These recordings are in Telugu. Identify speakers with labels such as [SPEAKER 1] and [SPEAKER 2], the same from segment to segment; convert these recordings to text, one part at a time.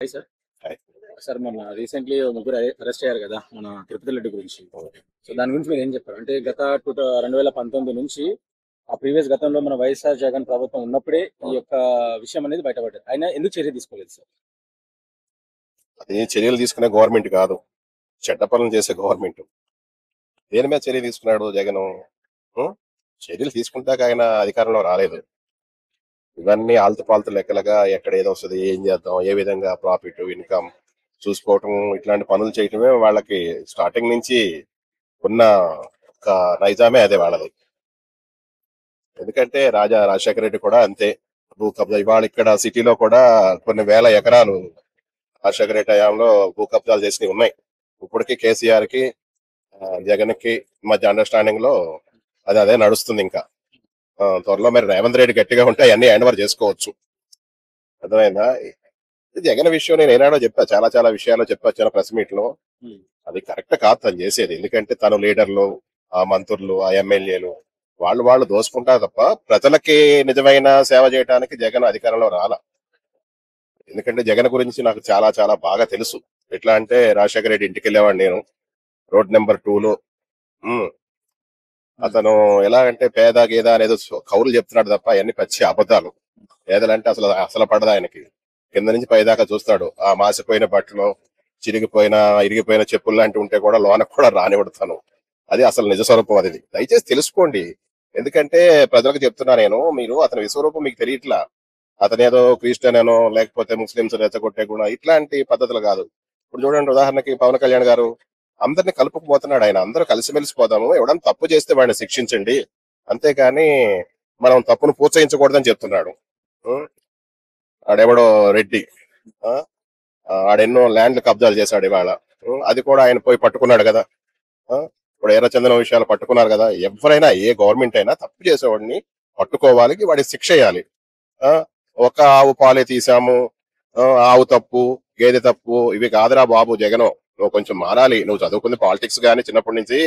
[SPEAKER 1] Hi sir.
[SPEAKER 2] హాయ్.
[SPEAKER 1] సార్ మొన్న రీసెంట్లీ ముగ్గురు అరెస్ట్ అయ్యారు కదా మన తిరుపతి లడ్డు గురించి. సో దాని గురించి మీరు ఏం చెప్పారు? అంటే గత 2019 నుంచి ఆ ప్రీవియస్ గతంలో మన వైఎస్ఆర్ జగన్ ప్రభుత్వం ఉన్నప్పుడే ఈ యొక్క విషయం అనేది బయటపడ్డది. ఆయన ఎందుకు చర్య తీసుకోలేదు సార్?
[SPEAKER 2] అది చర్యలు తీసుకునే గవర్నమెంట్ కాదు, చెడ్డ పనులు చేసే గవర్నమెంట్. దేని మీద చర్య తీసుకున్నాడు జగన్? చర్యలు తీసుకుంటాక ఆయన అధికారంలో రాలేదు. ఇవన్నీ ఆల్తుపాల్తు లెక్కలుగా ఎక్కడ ఏదో వస్తుంది, ఏం చేద్దాం, ఏ విధంగా ప్రాఫిట్ ఇన్కమ్ చూసుకోవటం, ఇట్లాంటి పనులు చేయటమే వాళ్ళకి స్టార్టింగ్ నుంచి ఉన్న ఒక నైజామే అదే వాళ్ళది. ఎందుకంటే రాజశేఖర రెడ్డి కూడా అంతే. భూ కబ్జా ఇవాళ ఇక్కడ సిటీలో కూడా కొన్ని వేల ఎకరాలు రాజశేఖర రెడ్డి హయాంలో భూ కబ్జాలు చేసినవి ఉన్నాయి. ఇప్పటికీ కేసీఆర్ కి జగన్ కి మధ్య అండర్స్టాండింగ్ లో అదే నడుస్తుంది. ఇంకా త్వరలో మరి రేవంత్ రెడ్డి గట్టిగా ఉంటే అవన్నీ హ్యాండ్ ఓవర్ చేసుకోవచ్చు. అర్థమైందా? జగన్ విషయం నేను ఏనాడో చెప్పా, చాలా చాలా విషయాలు చెప్పా చాలా ప్రెస్ మీట్ లో. అది కరెక్ట్ కాదు తను చేసేది. ఎందుకంటే తను లీడర్లు, ఆ మంత్రులు, ఆ ఎమ్మెల్యేలు వాళ్ళు దోసుకుంటారు తప్ప ప్రజలకి నిజమైన సేవ చేయడానికి జగన్ అధికారంలో రాల. ఎందుకంటే జగన్ గురించి నాకు చాలా చాలా బాగా తెలుసు. ఎట్లా అంటే రాజశేఖర రెడ్డి ఇంటికి వెళ్ళేవాడు నేను, రోడ్ నెంబర్ 2లో. అతను ఎలా అంటే పేద గేద అనేది కౌలు చెప్తున్నాడు తప్ప అవన్నీ పచ్చి అబద్ధాలు. పేదలంటే అసలు పడదు ఆయనకి. కింద నుంచి పైదాకా చూస్తాడు. ఆ మాసిపోయిన బట్టలు, చిరిగిపోయిన ఇరిగిపోయిన చెప్పులు లాంటివి ఉంటే కూడా లోనకు కూడా రానివ్వడతాను. అది అసలు నిజ స్వరూపం. అది దయచేసి తెలుసుకోండి. ఎందుకంటే ప్రజలకు చెప్తున్నా నేను, మీరు అతని విశ్వరూపం మీకు తెలియట్లా. అతనేదో క్రిస్టియన్ అనో లేకపోతే ముస్లింస్ రెచ్చగొట్టే గుణ ఇట్లాంటి పద్ధతులు కాదు. ఇప్పుడు చూడండి, ఉదాహరణకి పవన్ కళ్యాణ్ గారు అందరిని కలుపుకుపోతున్నాడు. ఆయన అందరూ కలిసిమెలిసి పోదాము, ఎవడన్నా తప్పు చేస్తే వాడిని శిక్షించండి, అంతేకాని మనం తప్పును ప్రోత్సహించకూడదని చెప్తున్నాడు. ఆడెవడో రెడ్డి ఆడెన్నో ల్యాండ్లు కబ్జాలు చేశాడు ఇవాళ. అది కూడా ఆయన పోయి పట్టుకున్నాడు కదా. ఇప్పుడు ఎర్రచందనం విషయాలు పట్టుకున్నారు కదా. ఎవరైనా ఏ గవర్నమెంట్ అయినా తప్పు చేసేవాడిని పట్టుకోవాలి, వాడికి శిక్ష వేయాలి. ఒక ఆవు పాలే తీసాము, ఆవు తప్పు, గేదె తప్పు, ఇవి కాదురా బాబు జగన్. నువ్వు కొంచెం మారాలి. నువ్వు చదువుకుంది పాలిటిక్స్ గానీ చిన్నప్పటి నుంచి,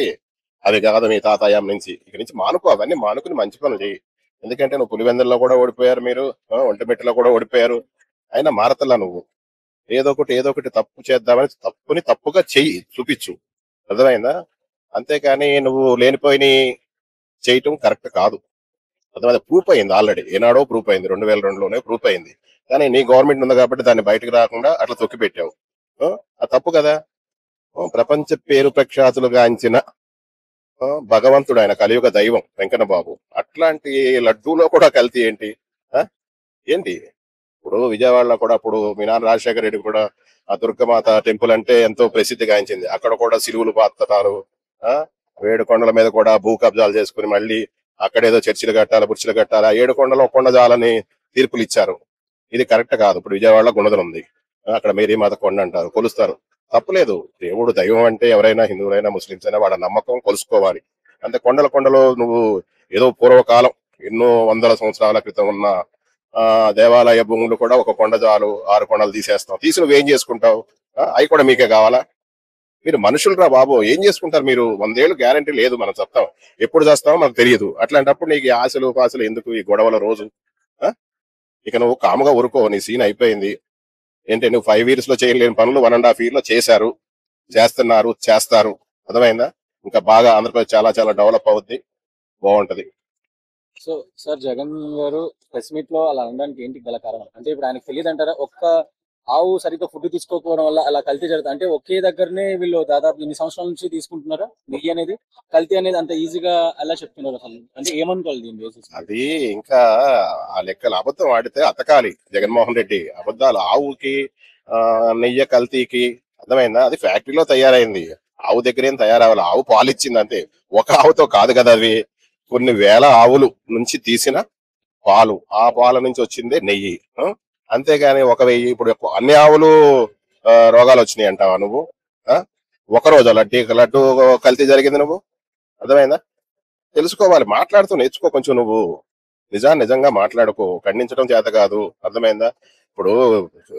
[SPEAKER 2] అది కాదు మీ తాతాయం నుంచి. ఇక నుంచి మానుకో, అవన్నీ మానుకుని మంచి పనులు చేయి. ఎందుకంటే నువ్వు పులివెందుల్లో కూడా ఓడిపోయారు మీరు, ఒంటిమిట్టలో కూడా ఓడిపోయారు. అయినా మారతల్లా నువ్వు. ఏదో ఒకటి తప్పు చేద్దామని తప్పుని తప్పుగా చెయ్యి, చూపించు. అర్థమైందా? అంతేకాని నువ్వు లేనిపోయిన చేయటం కరెక్ట్ కాదు. అర్థమైందా? ప్రూఫ్ అయింది ఆల్రెడీ, ఏనాడో ప్రూఫ్ అయింది, 2002లోనే ప్రూఫ్ అయింది. కానీ నీ గవర్నమెంట్ ఉంది కాబట్టి దాన్ని బయటకు రాకుండా అట్లా తొక్కి పెట్టావు. అది తప్పు కదా. ప్రపంచ పేరు ప్రఖ్యాతులు గాంచిన భగవంతుడు ఆయన, కలియుగ దైవం వెంకన్న బాబు. అట్లాంటి లడ్డూలో కూడా కల్తీ ఏంటి? ఏంటి? ఇప్పుడు విజయవాడలో కూడా అప్పుడు మీ నాన్న రాజశేఖర రెడ్డి కూడా ఆ దుర్గమాత టెంపుల్ అంటే ఎంతో ప్రసిద్ధి గాంచింది. అక్కడ కూడా సిలువులు పాతటాలు, 7 కొండల మీద కూడా భూ కబ్జాలు చేసుకుని మళ్ళీ అక్కడేదో చర్చిలు కట్టాలి, బుర్చిలు కట్టాలి. ఆ 7 కొండలో కొండ జాలని తీర్పులు ఇచ్చారు. ఇది కరెక్ట్ కాదు. ఇప్పుడు విజయవాడలో గుణదలు ఉంది, అక్కడ మేరీమాత కొండ అంటారు, కొలుస్తారు. తప్పులేదు. దేవుడు దైవం అంటే ఎవరైనా హిందువులైనా ముస్లింస్ అయినా వాళ్ళ నమ్మకం కొలుసుకోవాలి. అంతే. కొండలో నువ్వు ఏదో పూర్వకాలం ఎన్నో వందల సంవత్సరాల క్రితం ఉన్న దేవాలయ భూములు కూడా ఒక కొండ చాలు, 6 కొండలు తీసేస్తావు. తీసి నువ్వేం చేసుకుంటావు? అవి కూడా మీకే కావాలా? మీరు మనుషులు రా బాబు, ఏం చేసుకుంటారు మీరు? 100 ఏళ్ళు గ్యారంటీ లేదు, మనం చెప్తాం. ఎప్పుడు చేస్తామో మనకు తెలియదు. అట్లాంటప్పుడు నీకు ఈ ఆశలు పాశలు ఎందుకు, ఈ గొడవల రోజు? ఇక నువ్వు కాముగా ఊరుకో, నీ సీన్ అయిపోయింది. ఏంటి, నువ్వు 5 years లో చేయలేని పనులు 1.5 year లో చేశారు, చేస్తారు. అర్థమైందా? ఇంకా బాగా ఆంధ్రప్రదేశ్ చాలా చాలా డెవలప్ అవుద్ది, బాగుంటది.
[SPEAKER 1] సో సార్, జగన్ గారు ప్రెస్ మీట్ లో అలా అనడానికి ఏంటి గల కారణం? అంటే ఇప్పుడు ఆయనకు తెలియదు అంటారా? ఒక్క ఆవు సరిగ్గా ఫుడ్ తీసుకోకపోవడం వల్ల అలా కల్తీ జరుగుతుంది అంటే, ఒకే దగ్గరనే వీళ్ళు దాదాపు ఇన్ని సంవత్సరాల నుంచి తీసుకుంటున్నారా నెయ్యి అనేది? కల్తీ అనేది అంత ఈజీగా అలా చెప్తున్నారు అసలు? అంటే ఏమనుకోవాలి దీని బేసిస్?
[SPEAKER 2] అది ఇంకా ఆ లెక్కలు అబద్ధం ఆడితే అతకాలి జగన్మోహన్ రెడ్డి. అబద్ధాలు ఆవుకి, నెయ్యి కల్తీకి. అర్థమైందా? అది ఫ్యాక్టరీలో తయారైంది, ఆవు దగ్గర ఏం తయారవ్వాలి. ఆవు పాలు ఇచ్చింది అంతే. ఒక ఆవుతో కాదు కదా అవి, కొన్ని వేల ఆవులు నుంచి తీసిన పాలు, ఆ పాల నుంచి వచ్చిందే నెయ్యి. అంతేగాని 1000 ఇప్పుడు అన్ని ఆవులు రోగాలు వచ్చినాయి అంటావా నువ్వు? ఒకరోజు లడ్డు కల్తీ జరిగింది నువ్వు? అర్థమైందా? తెలుసుకోవాలి, మాట్లాడుతూ నేర్చుకో కొంచెం. నువ్వు నిజంగా మాట్లాడుకో, ఖండించడం చేత కాదు. అర్థమైందా? ఇప్పుడు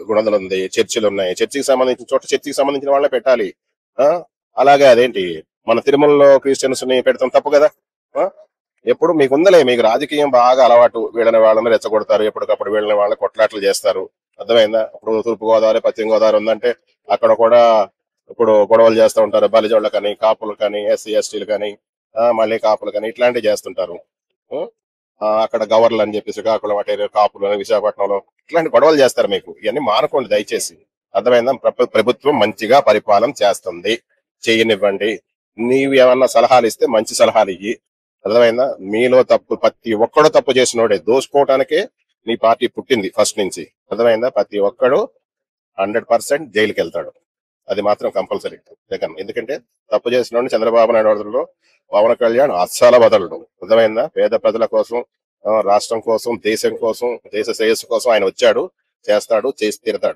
[SPEAKER 2] గుణదలు ఉంది, చర్చిలు ఉన్నాయి, చర్చికి సంబంధించిన చోట చర్చికి సంబంధించిన వాళ్ళే పెట్టాలి. అలాగే అదేంటి మన తిరుమలలో క్రిస్టియన్స్ ని పెడతాం, తప్పు కదా. ఎప్పుడు మీకు ఉందలే, మీకు రాజకీయం బాగా అలవాటు. వీళ్ళని వాళ్ళని రెచ్చగొడతారు, ఎప్పటికప్పుడు వీళ్ళని వాళ్ళని కొట్లాట్లు చేస్తారు. అర్థమైందా? ఇప్పుడు తూర్పు గోదావరి పశ్చిమ గోదావరి ఉందంటే అక్కడ కూడా ఇప్పుడు గొడవలు చేస్తూ ఉంటారు, బలిజోళ్ళకని కాపులకని ఎస్సీ ఎస్టీలు కానీ మళ్ళీ కాపులు కానీ ఇట్లాంటివి చేస్తుంటారు. ఉం? అక్కడ గవర్నలు అని చెప్పి శ్రీకాకుళం అటే కాపులు అని విశాఖపట్నంలో ఇట్లాంటి గొడవలు చేస్తారు. మీకు ఇవన్నీ మానుకోండి దయచేసి. అర్థమైందా? ప్రభుత్వం మంచిగా పరిపాలన చేస్తుంది, చేయనివ్వండి. నీవు ఏమన్నా సలహాలు ఇస్తే మంచి సలహాలు ఇయ్యి. అర్థమైందా? మీలో తప్పు ప్రతి ఒక్కడు తప్పు చేసినోడే. దోసుకోవటానికే నీ పార్టీ పుట్టింది ఫస్ట్ నుంచి. అర్థమైందా? ప్రతి ఒక్కడు 100% జైలుకి వెళ్తాడు. అది మాత్రం కంపల్సరీ జగన్. ఎందుకంటే తప్పు చేసిన చంద్రబాబు నాయుడు వదలడు, పవన్ కళ్యాణ్ అస్సలు వదలడు. అర్థమైందా? పేద ప్రజల కోసం, రాష్ట్రం కోసం, దేశం కోసం, దేశ శ్రేయస్సు కోసం ఆయన వచ్చాడు, చేస్తాడు, చేసి తీరతాడు.